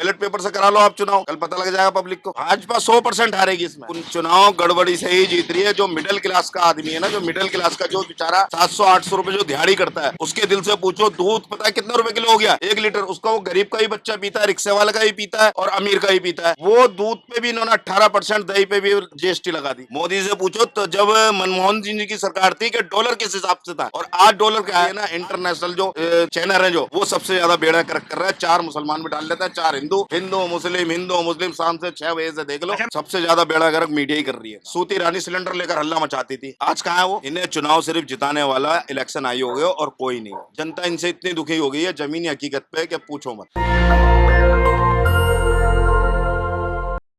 Ballot paper से करा लो आप चुनाव, कल पता लग जाएगा पब्लिक को। भाजपा 100% हारेगी इसमें। चुनाव गड़बड़ी से ही जीत रही है। जो मिडिल क्लास का आदमी है ना, जो मिडिल क्लास का जो बेचारा 700-800 रुपए जो दिहाड़ी करता है, उसके दिल से पूछो, दूध पता है कितना रुपए किलो हो गया 1 लीटर? उसका वो गरीब का ही बच्चा पीता है, रिक्शे वाले का ही पीता है और अमीर का ही पीता है। वो दूध पे भी इन्होंने 18%, दही पे भी जीएसटी लगा दी। मोदी से पूछो तो जब मनमोहन सिंह जी की सरकार थी कि डॉलर किस हिसाब से था, और आज डॉलर क्या है ना, इंटरनेशनल जो चैनल है जो, वो सबसे ज्यादा बेड़ा कर रहा है। 4 मुसलमान में डाल देता है, 4 हिंदू, हिंदू मुस्लिम शाम से 6 बजे से देख लो, सबसे ज्यादा बेड़ा गर्क मीडिया ही कर रही है। सूती रानी सिलेंडर लेकर हल्ला मचाती थी, आज कहाँ है वो? इन्हें चुनाव सिर्फ जिताने वाला इलेक्शन आयोग है और कोई नहीं। जनता इनसे इतनी दुखी हो गई है जमीनी हकीकत पे कि पूछो मत।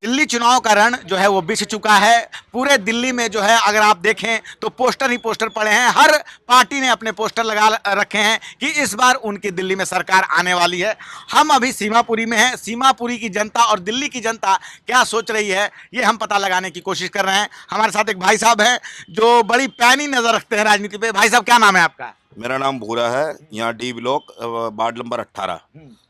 दिल्ली चुनाव का रण जो है वो बिछ चुका है। पूरे दिल्ली में जो है अगर आप देखें तो पोस्टर ही पोस्टर पड़े हैं। हर पार्टी ने अपने पोस्टर लगा रखे हैं कि इस बार उनकी दिल्ली में सरकार आने वाली है। हम अभी सीमापुरी में हैं। सीमापुरी की जनता और दिल्ली की जनता क्या सोच रही है, ये हम पता लगाने की कोशिश कर रहे हैं। हमारे साथ एक भाई साहब हैं जो बड़ी पैनी नजर रखते हैं राजनीति पे। भाई साहब, क्या नाम है आपका? मेरा नाम भूरा है, यहाँ डी ब्लॉक वार्ड नंबर 18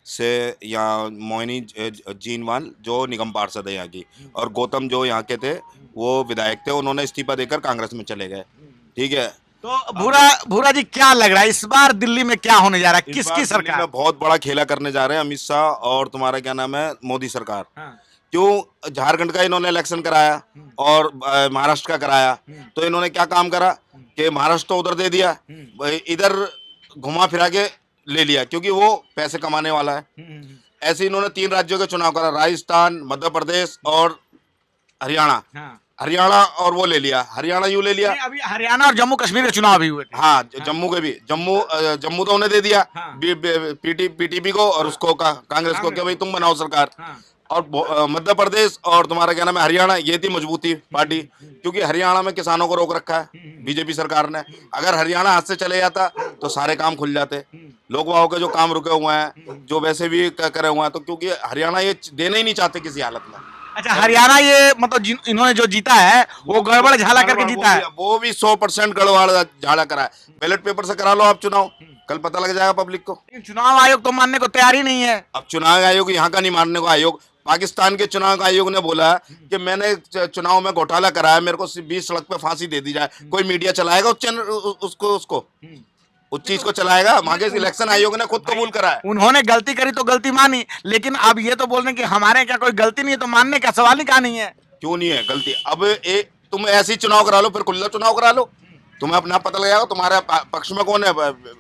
से यहाँ मोहिनी जीनवाल जो निगम पार्षद है यहाँ की, और गौतम जो यहाँ के थे वो विधायक थे, उन्होंने इस्तीफा देकर कांग्रेस में चले गए। ठीक है, तो भूरा जी, क्या लग रहा है इस बार दिल्ली में क्या होने जा रहा है? किसकी सरकार में बहुत बड़ा खेला करने जा रहे हैं? अमित शाह और तुम्हारा क्या नाम है, मोदी सरकार। हाँ। क्यों? झारखंड का इन्होंने इलेक्शन कराया और महाराष्ट्र का कराया, तो इन्होंने क्या काम करा कि महाराष्ट्र तो उधर दे दिया, इधर घुमा फिरा के ले लिया, क्योंकि वो पैसे कमाने वाला है। ऐसे इन्होंने 3 राज्यों के चुनाव करा, राजस्थान, मध्य प्रदेश और हरियाणा। हाँ। हरियाणा और वो ले लिया, हरियाणा यूं ले लिया। अभी हरियाणा और जम्मू कश्मीर के चुनाव भी हुए थे। हाँ, जम्मू के भी, जम्मू तो उन्हें दे दिया। हाँ। पीटीपी को और उसको कांग्रेस को, क्या भाई तुम बनाओ सरकार। हाँ। और मध्य प्रदेश और तुम्हारा क्या नाम है, हरियाणा, ये थी मजबूती पार्टी, क्योंकि हरियाणा में किसानों को रोक रखा है बीजेपी सरकार ने। अगर हरियाणा हाथ से चले जाता तो सारे काम खुल जाते, लोग वहां के जो काम रुके हुए हैं, जो वैसे भी करे हुए हैं, तो क्योंकि हरियाणा ये देना ही नहीं चाहते किसी हालत में। अच्छा, हरियाणा ये मतलब इन्होंने जो जीता है वो गड़बड़ झाला करके जीता है। वो भी 100% गड़बड़ झाड़ा करा है। बैलेट पेपर से करा लो आप चुनाव, कल पता लग जाएगा पब्लिक को। चुनाव आयोग तो मानने को तैयार ही नहीं है। अब चुनाव आयोग यहाँ का नहीं मानने को आयोग, पाकिस्तान के चुनाव आयोग ने बोला कि मैंने चुनाव में घोटाला कराया, मेरे को 20 सड़क पे फांसी दे दी जाए। कोई मीडिया चलाएगा उस चैनल, उसको उस चीज को चलाएगा? वहां के इलेक्शन आयोग ने खुद कबूल करा है। उन्होंने गलती करी तो गलती मानी, लेकिन अब ये तो बोल रहे हैं कि हमारे क्या कोई गलती नहीं है, तो मानने का सवाल ही कहाँ नहीं है। क्यों नहीं है गलती? अब तुम ऐसी चुनाव करा लो, फिर खुला चुनाव करा लो, तुम्हें अपना पता लगेगा तुम्हारे पक्ष में कौन है,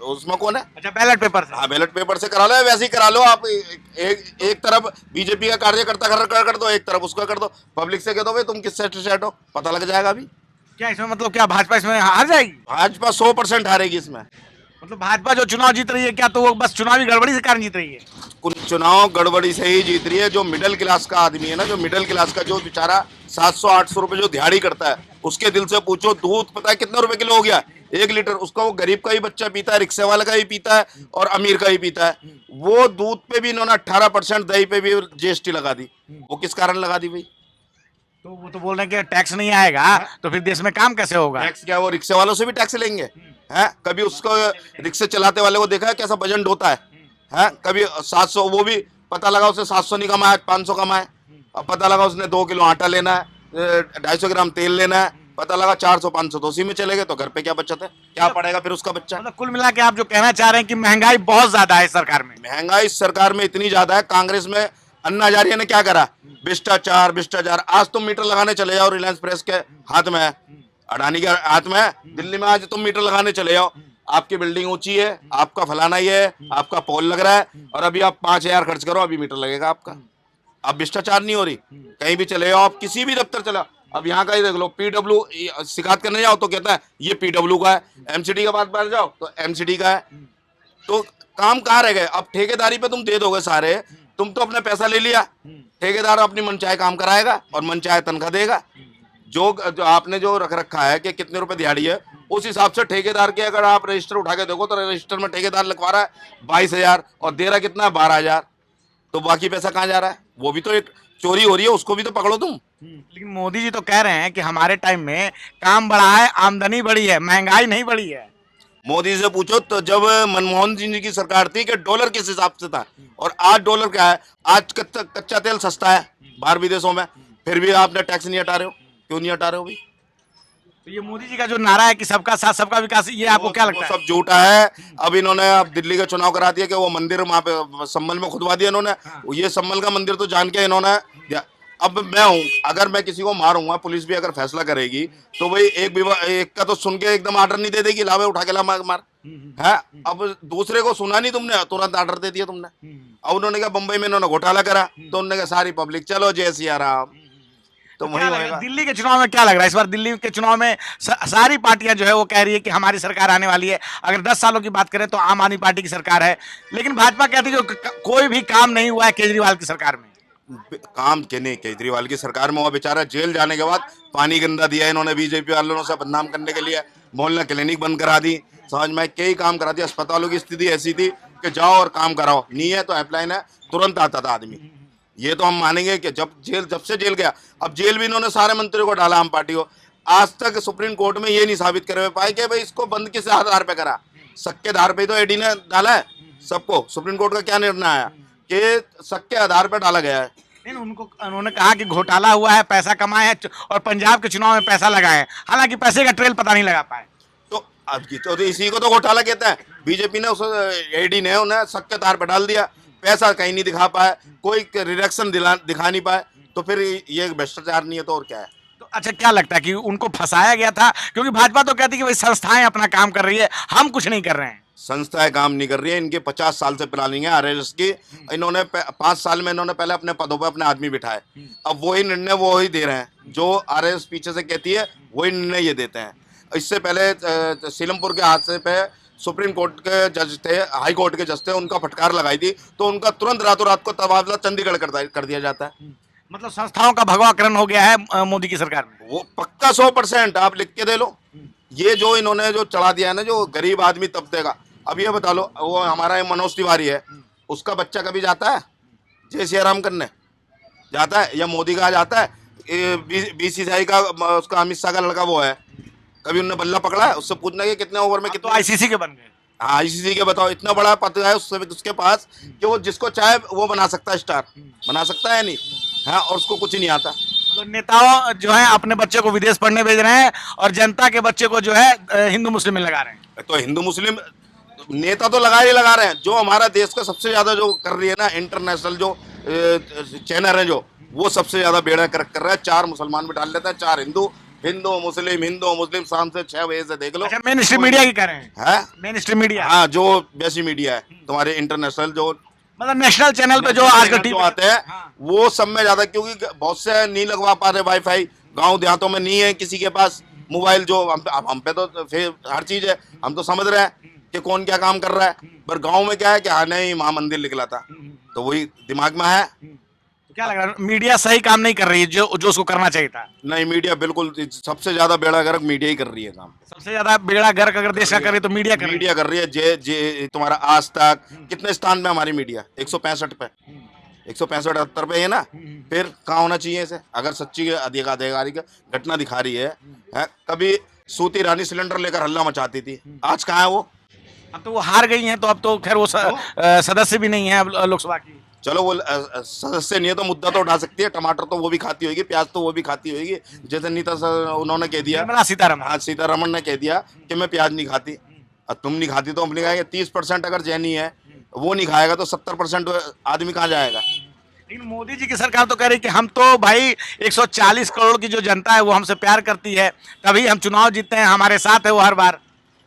उसमें कौन है। अच्छा, बैलेट पेपर से? हाँ, बैलेट पेपर से करा लो, वैसे ही करा लो आप। एक तरफ बीजेपी का कार्यकर्ता कर दो, एक तरफ उसका कर दो, पब्लिक से कह दो भाई तुम किससे सेट हो, पता लग जाएगा। अभी क्या इसमें मतलब क्या भाजपा इसमें हार जाएगी? भाजपा 100% हारेगी इसमें। मतलब भाजपा जो चुनाव जीत रही है, क्या तो वो बस चुनावी गड़बड़ी के कारण जीत रही है? चुनाव गड़बड़ी से ही जीत रही है। जो मिडिल क्लास का आदमी है ना, जो मिडिल क्लास का जो बेचारा 700-800 रुपए जो दिहाड़ी करता है, उसके दिल से पूछो, दूध पता है कितना रुपए किलो हो गया 1 लीटर? उसका वो गरीब का ही बच्चा पीता है, रिक्शे वाले का ही पीता है और अमीर का ही पीता है। वो दूध पे भी इन्होंने 18%, दही पे भी जीएसटी लगा दी। वो किस कारण लगा दी भाई? तो वो तो बोल रहे हैं कि टैक्स नहीं आएगा तो फिर देश में काम कैसे होगा? टैक्स क्या, वो रिक्शे वालों से भी टैक्स लेंगे? हैं? कभी उसको रिक्शे चलाते वाले को देखा है कैसा वजन ढोता है? हैं? कभी 700, वो भी पता लगा उसने 700 नहीं कमाया, 500 कमाए। अब पता लगा उसने 2 किलो आटा लेना है, 250 ग्राम तेल लेना है, पता लगा 400-500 तो उसी में चले गए, तो घर पे क्या बचत है? क्या पड़ेगा फिर उसका बच्चा? मतलब कुल मिला के आप जो कहना चाह रहे हैं कि महंगाई बहुत ज्यादा है सरकार में? महंगाई इस सरकार में इतनी ज्यादा है। कांग्रेस में अन्ना हजारे ने क्या करा? भ्रष्टाचार। आज तुम मीटर लगाने चले जाओ, रिलायंस प्रेस के हाथ में है, अडानी के हाथ में है। दिल्ली में आज तुम मीटर लगाने चले जाओ, आपकी बिल्डिंग ऊंची है, आपका फलाना ही है, आपका पोल लग रहा है, और अभी आप 5,000 खर्च करो, अभी मीटर लगेगा आपका। अब भ्रष्टाचार नहीं हो रही? कहीं भी चले जाओ आप, किसी भी दफ्तर चला, अब यहाँ का ही देख लो, पीडब्ल्यू शिकायत करने जाओ तो कहता है ये पीडब्ल्यू का है, एमसीडी का बात बैठ जाओ तो एमसीडी का है। तो काम कहाँ रह गए? अब ठेकेदारी पे तुम दे दोगे सारे, तुम तो अपने पैसा ले लिया, ठेकेदार अपनी मनचाहे काम कराएगा और मनचाहे तनख्वाह देगा। जो आपने जो रख रखा है कि कितने रुपए दिहाड़ी है, उस हिसाब से ठेकेदार के अगर आप रजिस्टर उठा के देखो तो रजिस्टर में ठेकेदार लिखवा रहा है 22,000 और दे रहा कितना है 12,000। तो बाकी पैसा कहाँ जा रहा है? वो भी तो एक चोरी हो रही है, उसको भी तो पकड़ो तुम। लेकिन मोदी जी तो कह रहे हैं कि हमारे टाइम में काम बढ़ा है, आमदनी बढ़ी है, महंगाई नहीं बढ़ी है। मोदी से पूछो तो जब मनमोहन सिंह जी की सरकार थी कि डॉलर किस हिसाब से था और आज डॉलर क्या है। आज कच्चा तेल सस्ता है बाहर विदेशों में, फिर भी आपने टैक्स नहीं हटा रहे हो, क्यों नहीं हटा रहे हो भी? तो ये मोदी जी का जो नारा है कि सबका साथ सबका विकास, ये आपको क्या लगता वो है? सब झूठा है। अब इन्होंने अब दिल्ली का चुनाव करा दिया कि वो मंदिर वहां पे संभल में खुदवा दिया इन्होंने। ये संभल का मंदिर तो जान के इन्होंने दिया। अब मैं हूँ, अगर मैं किसी को मारूंगा, पुलिस भी अगर फैसला करेगी तो भाई एक का तो सुन के एकदम ऑर्डर नहीं दे देगी, लावे उठा के ला मार है। अब दूसरे को सुना नहीं तुमने, तुरंत ऑर्डर दे दिया तुमने। अब उन्होंने कहा बंबई में इन्होंने घोटाला करा तो उन्होंने कहा सारी पब्लिक चलो जय सिया राम, तो वही क्या लग रहा है? होएगा। दिल्ली के चुनाव में क्या लग रहा है? इस बार दिल्ली के चुनाव में सारी पार्टियां जो है वो कह रही है कि हमारी सरकार आने वाली है। अगर 10 सालों की बात करें तो आम आदमी पार्टी की सरकार है, लेकिन भाजपा कहती है कि कोई भी काम नहीं हुआ है केजरीवाल की सरकार में। काम के नहीं, केजरीवाल की सरकार में वो बेचारा जेल जाने के बाद पानी गंदा दिया इन्होंने बीजेपी वालों से बदनाम करने के लिए, मोहल्ला क्लिनिक बंद करा दी, समझ में कई काम करा दिया। अस्पतालों की स्थिति ऐसी थी कि जाओ और काम कराओ, नहीं है तो हेल्पलाइन है, तुरंत आता था आदमी। ये तो हम मानेंगे कि जब से जेल गया, अब जेल भी इन्होंने सारे मंत्रियों को डाला आम पार्टी को। आज तक सुप्रीम कोर्ट में ये नहीं साबित करे पाए कि भाई इसको बंद किस आधार पे करा, शक के आधार पे तो एडी ने डाला है सबको। सुप्रीम कोर्ट का क्या निर्णय आया कि शक के आधार पर डाला गया है। नहीं, उन्होंने कहा कि घोटाला हुआ है, पैसा कमाए है और पंजाब के चुनाव में पैसा लगाए हैं, हालांकि पैसे का ट्रेल पता नहीं लगा पाए। तो अब तो इसी को तो घोटाला कहता है। बीजेपी ने, उस एडी ने उन्हें शक के आधार पर डाल दिया, पैसा कहीं नहीं दिखा पाए, कोई रिडक्शन दिखा नहीं पाए, तो फिर ये भ्रष्टाचार नहीं है तो और क्या है? तो अच्छा, क्या लगता है कि उनको फंसाया गया था? क्योंकि भाजपा तो कहती है कि भाई संस्थाएं अपना काम कर रही है, हम कुछ नहीं कर रहे हैं। संस्थाएं काम नहीं कर रही है, इनके 50 साल से प्लानिंग है आरएसएस की। इन्होंने 5 साल में इन्होंने पहले अपने पदों पर अपने आदमी बिठाए, अब वही निर्णय वो ही दे रहे हैं जो आरएसएस पीछे से कहती है, वही निर्णय ये देते हैं। इससे पहले सीलमपुर के हादसे पे सुप्रीम कोर्ट के जज थे, हाई कोर्ट के जज थे, उनका फटकार लगाई थी तो उनका तुरंत रातों रात को तबादला चंडीगढ़ कर दिया जाता है। मतलब संस्थाओं का भगवाकरण हो गया है मोदी की सरकार में। वो पक्का 100%, आप लिख के दे लो। ये जो इन्होंने जो चढ़ा दिया है ना, जो गरीब आदमी तबके का, अब ये बता लो, वो हमारा मनोज तिवारी है, उसका बच्चा कभी जाता है जय सिया राम करने? जाता है? या मोदी का जाता है? बीसीसीआई का उसका अमित शाह का लड़का वो है, कभी उनने बल्ला पकड़ा है? उससे पूछना कि कितने ओवर में तो कितने। आईसीसी के बन गए। हाँ, आईसीसी के बताओ, इतना बड़ा पद है उसके पास कि वो जिसको चाहे वो बना सकता है, स्टार बना सकता है नहीं? हाँ, और उसको कुछ नहीं आता। मतलब नेताओं जो है अपने बच्चे को विदेश पढ़ने भेज रहे हैं और जनता के बच्चे को जो है हिंदू मुस्लिम में लगा रहे हैं। तो हिंदू मुस्लिम नेता तो लगा रहे हैं। जो हमारा देश का सबसे ज्यादा जो कर रही है ना, इंटरनेशनल जो चैनल है, जो वो सबसे ज्यादा बेड़ा कर रहा है। 4 मुसलमान भी डाल लेता है, 4 हिंदू मुस्लिम, शाम से 6 बजे से देख लो। अच्छा, मेन स्ट्रीम मीडिया की कह रहे हैं? मेन स्ट्रीम मीडिया, हाँ, जो वैसी मीडिया है तुम्हारे इंटरनेशनल, जो मतलब नेशनल चैनल पे जो आजकल जो आते हैं, वो सब में ज्यादा, क्योंकि बहुत से नहीं लगवा पा रहे वाईफाई, गांव देहातों में नहीं है किसी के पास मोबाइल। जो हम पे तो फिर हर चीज है, हम तो समझ रहे हैं कि कौन क्या काम कर रहा है, पर गांव में क्या है कि हाँ नहीं, वहां मंदिर निकला था, तो वही दिमाग में है। तो क्या लग रहा है, मीडिया सही काम नहीं कर रही है जो उसको करना चाहिए था? नहीं, मीडिया बिल्कुल सबसे ज्यादा बेड़ा गर्क मीडिया ही कर रही है काम। सबसे ज्यादा बेड़ा गर्क अगर देश का करे तो मीडिया कर रही है। जे तुम्हारा आज तक कितने स्थान पे हमारी मीडिया? 165 पे, 165-78 पे है ना। फिर कहाँ होना चाहिए इसे? अगर सच्ची अधिकारी का घटना दिखा रही है, कभी सूती रानी सिलेंडर लेकर हल्ला मचाती थी, आज कहाँ है वो? अब तो वो हार गई हैं, तो अब तो खैर वो सदस्य भी नहीं है अब लोकसभा की। चलो, वो सदस्य नहीं है तो मुद्दा तो उठा सकती है। टमाटर तो वो भी खाती होगी, प्याज तो वो भी खाती होगी, जैसे नीता उन्होंने कह दिया, निर्मला सीतारमण। हाँ, सीतारमण ने कह दिया कि मैं प्याज नहीं खाती। अब तुम नहीं खाती तो अपने कहा 30% अगर जैनी है वो नहीं खाएगा तो 70% आदमी कहाँ जाएगा? लेकिन मोदी जी की सरकार तो कह रही कि हम तो भाई 140 करोड़ की जो जनता है वो हमसे प्यार करती है, तभी हम चुनाव जीतते हैं, हमारे साथ है वो हर बार।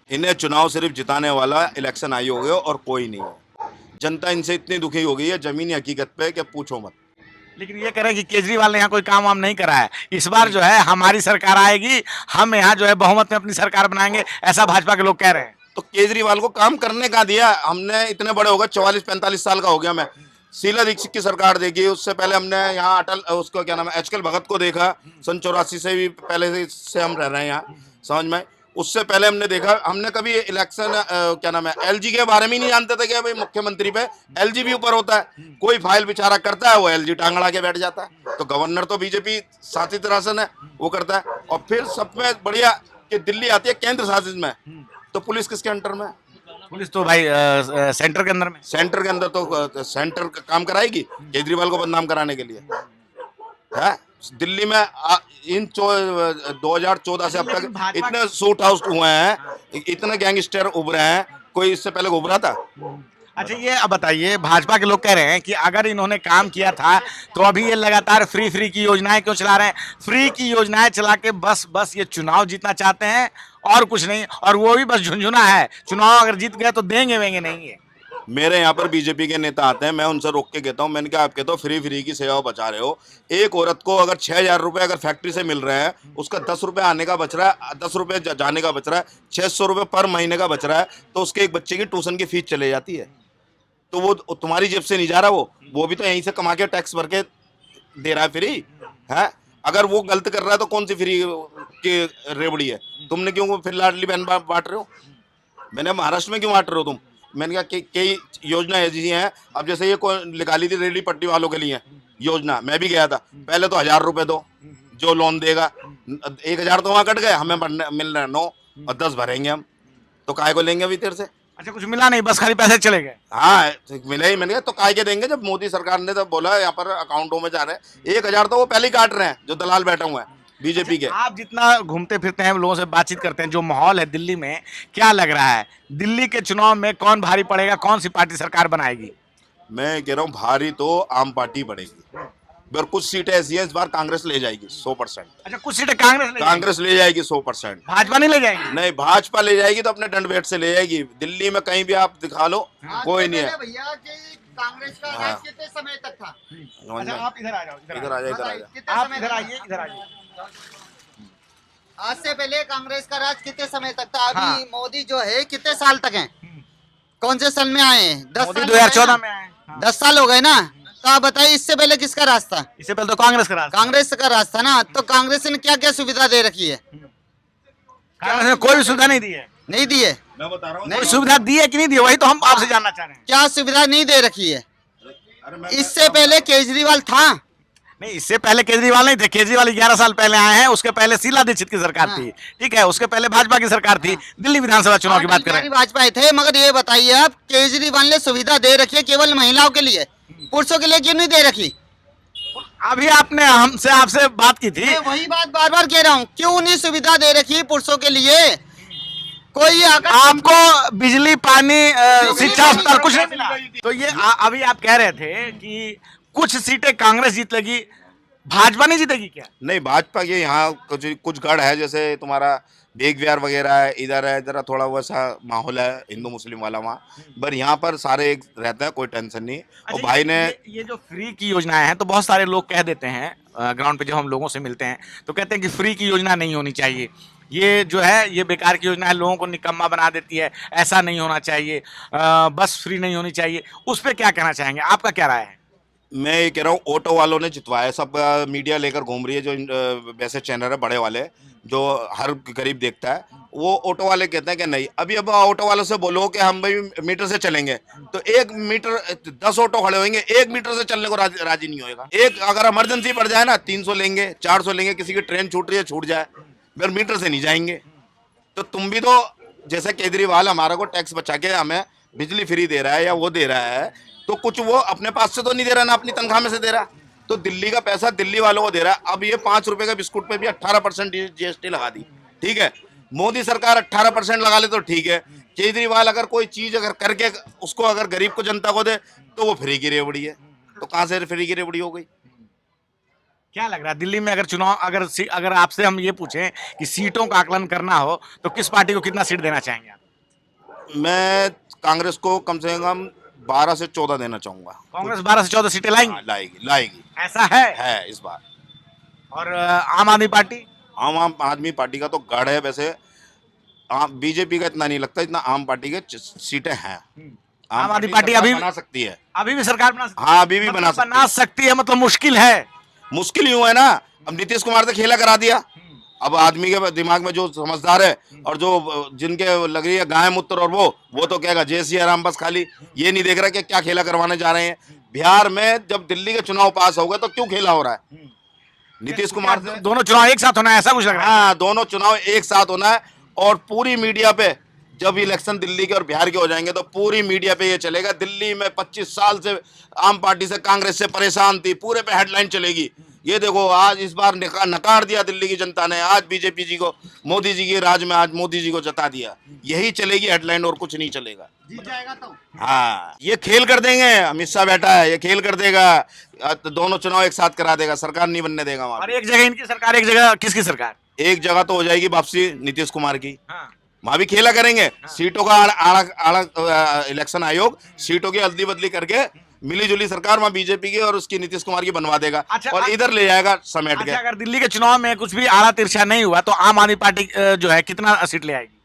इन्हें चुनाव सिर्फ जिताने वाला इलेक्शन आयोग है और कोई नहीं है। जनता इनसे इतनी दुखी हो गई है जमीनी हकीकत पे कि पूछो मत। लेकिन ये कह रहे हैं कि केजरीवाल ने यहाँ कोई काम वाम नहीं करा है, इस बार जो है हमारी सरकार आएगी, हम यहाँ जो है बहुमत में अपनी सरकार बनाएंगे, ऐसा भाजपा के लोग कह रहे हैं। तो केजरीवाल को काम करने का दिया हमने, इतने बड़े हो गए, 44-45 साल का हो गया मैं। शीला दीक्षित की सरकार देखी, उससे पहले हमने यहाँ अटल, उसको क्या नाम है, एचके भगत को देखा, सन 84 से भी पहले से हम रह रहे हैं यहाँ, समझ में। उससे पहले हमने देखा, हमने कभी इलेक्शन क्या नाम है, एलजी के बारे में नहीं जानते थे कि भाई मुख्यमंत्री पे एलजी भी ऊपर होता है। कोई फाइल बेचारा करता है, वो एलजी टांगड़ा के बैठ जाता है। तो गवर्नर तो बीजेपी शासित राशन है, वो करता है। और फिर सब में बढ़िया कि दिल्ली आती है केंद्र शासित में, तो पुलिस किसके अंडर में है? पुलिस तो भाई सेंटर के अंदर में। सेंटर के अंदर तो सेंटर का काम कराएगी केजरीवाल को बदनाम कराने के लिए है। दिल्ली में इन 2014 से अब लेकिन तक भाजपा- इतने शूट हाउस हुए हैं, इतने गैंगस्टर उभरे हैं, कोई इससे पहले उभरा था? अच्छा ये अब बताइए, भाजपा के लोग कह रहे हैं कि अगर इन्होंने काम किया था तो अभी ये लगातार फ्री की योजनाएं क्यों चला रहे हैं? फ्री की योजनाएं चला के बस ये चुनाव जीतना चाहते हैं और कुछ नहीं, और वो भी बस झुंझुना है। चुनाव अगर जीत गए तो देंगे वेंगे नहीं है। मेरे यहाँ पर बीजेपी के नेता आते हैं, मैं उनसे रोक के कहता हूँ, मैंने कहा आप कहते हो फ्री की सेवा बचा रहे हो। एक औरत को अगर 6,000 रुपये अगर फैक्ट्री से मिल रहे हैं, उसका 10 रुपये आने का बच रहा है, 10 रुपये जाने का बच रहा है, 600 रुपये पर महीने का बच रहा है, तो उसके एक बच्चे की ट्यूशन की फीस चले जाती है। तो वो तुम्हारी जेब से नहीं जा रहा, वो भी तो यहीं से कमा के टैक्स भर के दे रहा है फ्री है। अगर वो गलत कर रहा है तो कौन सी फ्री की रेवड़ी है? तुमने क्यों फिर लाडली बहन बांट रहे हो? मैंने महाराष्ट्र में क्यों बांट रहे हो तुम? मैंने कहा कई योजना ऐसी हैं, अब जैसे ये निकाली थी रेडी पट्टी वालों के लिए योजना, मैं भी गया था। पहले तो 1,000 रुपये दो, जो लोन देगा 1,000 तो वहाँ कट गए, हमें मिल रहे 9 और 10 भरेंगे हम, तो काय को लेंगे अभी तेरे से? अच्छा कुछ मिला नहीं, बस खाली पैसे चले गए। हाँ मिले ही, मैंने कहा तो काय के देंगे जब मोदी सरकार ने तो बोला यहाँ पर अकाउंटों में जा रहे हैं। 1,000 तो वो पहले ही काट रहे हैं जो दलाल बैठे हुए हैं बीजेपी के। आप जितना घूमते फिरते हैं, लोगों से बातचीत करते हैं, जो माहौल है दिल्ली में, क्या लग रहा है दिल्ली के चुनाव में कौन भारी पड़ेगा, कौन सी पार्टी सरकार बनाएगी? मैं कह रहा हूँ भारी तो आम पार्टी पड़ेगी, और कुछ सीटें ऐसी हैं इस बार कांग्रेस ले जाएगी 100%। अच्छा कुछ सीटें कांग्रेस ले जाएगी 100%। भाजपा नहीं ले जाएगी? नहीं, भाजपा ले जाएगी तो अपने डंडबेट से ले जाएगी। दिल्ली में कहीं भी आप दिखा लो, कोई नहीं है। भैया कि कांग्रेस का राज कितने समय तक था? अच्छा आप इधर आ जाओ, इधर आ जाए, इधर आ जाए। कितने आप समय इधर तक? आइए, इधर आइए। आज से पहले कांग्रेस का राज कितने समय तक था? अभी हाँ। मोदी जो है कितने साल तक हैं? कौन से साल में आए हैं? 10 मोदी साल 2014 में आए। हाँ। 10 साल हो गए ना। तो आप बताइए इससे पहले किसका राज था? इससे पहले तो कांग्रेस का राज था। कांग्रेस का राज था ना। तो कांग्रेस ने क्या क्या सुविधा दे रखी है? कांग्रेस ने कोई भी सुविधा नहीं दी है। नहीं दी है। मैं बता रहा हूँ, कोई सुविधा दी है कि नहीं दी है, वही तो हम आपसे जानना चाह रहे हैं। क्या सुविधा नहीं दे रखी है? इससे पहले केजरीवाल था। नहीं, इससे पहले केजरीवाल नहीं थे। केजरीवाल 11 साल पहले आए हैं, उसके पहले शीला दीक्षित की सरकार थी, ठीक है, उसके पहले भाजपा की सरकार थी। दिल्ली विधानसभा चुनाव की बात कर रहे हैं। वाजपेयी थे, मगर ये बताइए आप, केजरीवाल ने सुविधा दे रखी है केवल महिलाओं के लिए, पुरुषों के लिए क्यों नहीं दे रखी? अभी आपने हमसे आपसे बात की थी। मैं वही बात बार बार कह रहा हूँ, क्यों नहीं सुविधा दे रखी पुरुषों के लिए? कोई अगर आपको बिजली, पानी, शिक्षा, पानी, अस्पताल कुछ नहीं मिला। तो ये अभी आप कह रहे थे कि कुछ सीटें कांग्रेस जीत लेगी, भाजपा नहीं जीतेगी क्या? नहीं, भाजपा के यहाँ कुछ गढ़ है, जैसे तुम्हारा बेग विहार वगैरह है, इधर है, जरा थोड़ा वैसा माहौल है हिंदू मुस्लिम वाला वहाँ, पर यहाँ पर सारे एक रहते हैं, कोई टेंशन नहीं। और अच्छा, भाई ने ये जो फ्री की योजनाएं हैं, तो बहुत सारे लोग कह देते हैं, ग्राउंड पे जब हम लोगों से मिलते हैं तो कहते हैं कि फ्री की योजना नहीं होनी चाहिए, ये जो है ये बेकार की योजना है, लोगों को निकम्मा बना देती है, ऐसा नहीं होना चाहिए, बस फ्री नहीं होनी चाहिए। उस पर क्या कहना चाहेंगे, आपका क्या राय है? मैं ये कह रहा हूँ ऑटो वालों ने जितवाया, सब मीडिया लेकर घूम रही है, जो वैसे चैनल है बड़े वाले जो हर गरीब देखता है, वो ऑटो वाले कहते हैं कि नहीं। अभी अब ऑटो वालों से बोलो कि हम भाई मीटर से चलेंगे, तो 1 मीटर 10 ऑटो खड़े होंगे, 1 मीटर से चलने को राजी नहीं होएगा। एक अगर इमरजेंसी पड़ जाए ना, 300 लेंगे, 400 लेंगे, किसी की ट्रेन छूट रही है छूट जाए, फिर मीटर से नहीं जाएंगे। तो तुम भी तो जैसे केजरीवाल हमारा को टैक्स बचा के हमें बिजली फ्री दे रहा है या वो दे रहा है, तो कुछ वो अपने पास से तो नहीं दे रहा ना, अपनी तनख्वाह में से दे रहा, तो दिल्ली का पैसा दिल्ली वालों को दे रहा है। अब ये 5 रुपए का बिस्कुट पे भी 18% जीएसटी लगा दी, ठीक है। मोदी सरकार 18% लगा ले तो ठीक है, केजरीवाल अगर कोई चीज अगर करके उसको अगर गरीब को जनता को दे तो वो फ्री की रेवड़ी है। तो कहाँ से फ्री की रेवड़ी हो गई? क्या लग रहा है दिल्ली में अगर चुनाव, अगर आपसे हम ये पूछें कि सीटों का आकलन करना हो तो किस पार्टी को कितना सीट देना चाहेंगे आप? मैं कांग्रेस को कम से कम 12 से 14 देना चाहूंगा। कांग्रेस 12 से 14 सीटें लाएंगी? लाएगी ऐसा है इस बार। और आम आदमी पार्टी? आम आदमी पार्टी का तो गढ़ है वैसे, बीजेपी का इतना नहीं लगता, इतना आम पार्टी के सीटें हैं। आम आदमी पार्टी अभी बना सकती है, अभी भी सरकार बना सकती है? हाँ अभी भी बना बना सकती है, मतलब मुश्किल है। मुश्किल यूं है ना, अब नीतीश कुमार से खेला करा दिया। अब आदमी के दिमाग में जो समझदार है और जो जिनके लग रही है गाय मूत्र, और वो तो कहेगा जय सिया राम, बस खाली ये नहीं देख रहा कि क्या खेला करवाने जा रहे हैं। बिहार में जब दिल्ली के चुनाव पास हो गए तो क्यों खेला हो रहा है नीतीश कुमार से? दोनों चुनाव एक साथ होना है, ऐसा कुछ लग रहा है? हाँ, दोनों चुनाव एक साथ होना है, और पूरी मीडिया पे जब इलेक्शन दिल्ली के और बिहार के हो जाएंगे तो पूरी मीडिया पे ये चलेगा, दिल्ली में 25 साल से आम पार्टी से कांग्रेस से परेशान थी, पूरे पे हेडलाइन चलेगी। ये देखो आज इस बार नकार दिया दिल्ली की जनता ने, आज बीजेपी जी को, मोदी जी के राज में आज मोदी जी को जता दिया। यही चलेगी हेडलाइन और कुछ नहीं चलेगा। जीत जाएगा तो हाँ, ये खेल कर देंगे, अमित शाह बैठा है, ये खेल कर देगा, तो दोनों चुनाव एक साथ करा देगा, सरकार नहीं बनने देगा वहां। और एक जगह इनकी सरकार, एक जगह किसकी सरकार? एक जगह तो हो जाएगी वापसी नीतीश कुमार की, हाँ। वहां भी खेला करेंगे। सीटों का आड़ा इलेक्शन आयोग सीटों की अदली बदली करके मिली जुली सरकार वहां बीजेपी की और उसकी नीतीश कुमार की बनवा देगा। अच्छा, और इधर ले जाएगा समेट के। अच्छा, अगर दिल्ली के चुनाव में कुछ भी आड़ा तिरछा नहीं हुआ तो आम आदमी पार्टी जो है कितना सीट ले आएगी?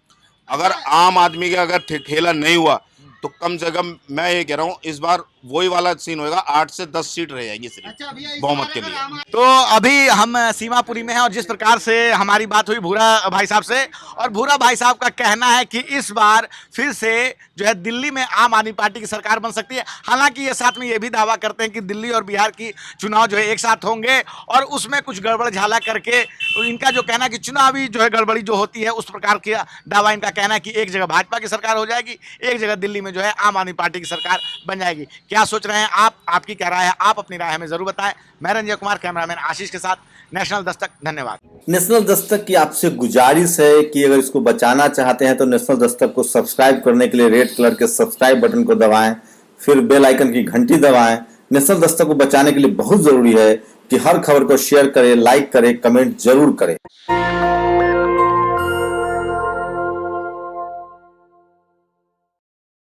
अगर आम आदमी का अगर खेला नहीं हुआ तो कम से कम मैं ये कह रहा हूँ इस बार वही वाला सीन होगा, 8 से 10 सीट रह जाएंगी सिर्फ अच्छा भैया, इस बहुमत बार के अगर लिए। तो अभी हम सीमापुरी में हैं और जिस प्रकार से हमारी बात हुई भूरा भाई साहब से, और भूरा भाई साहब का कहना है कि इस बार फिर से जो है दिल्ली में आम आदमी पार्टी की सरकार बन सकती है। हालांकि ये साथ में ये भी दावा करते हैं कि दिल्ली और बिहार की चुनाव जो है एक साथ होंगे और उसमें कुछ गड़बड़ झाला करके इनका जो कहना है कि चुनावी जो है गड़बड़ी जो होती है उस प्रकार का दावा इनका कहना है कि एक जगह भाजपा की सरकार हो जाएगी, एक जगह दिल्ली में जो है आम आदमी पार्टी की सरकार बन जाएगी। क्या सोच रहे हैं आप? आपकी क्या राय है? आप अपनी राय हमें जरूर बताएं। मैं रंजय कुमार, कैमरामैन आशीष के साथ, नेशनल दस्तक। धन्यवाद। नेशनल दस्तक की आपसे गुजारिश है कि अगर इसको बचाना चाहते हैं तो नेशनल दस्तक को सब्सक्राइब करने के लिए रेड कलर के सब्सक्राइब बटन को दबाएं, फिर बेल आइकन की घंटी दबाएं। नेशनल दस्तक को बचाने के लिए बहुत जरूरी है कि हर खबर को शेयर करें, लाइक करें, कमेंट जरूर करें।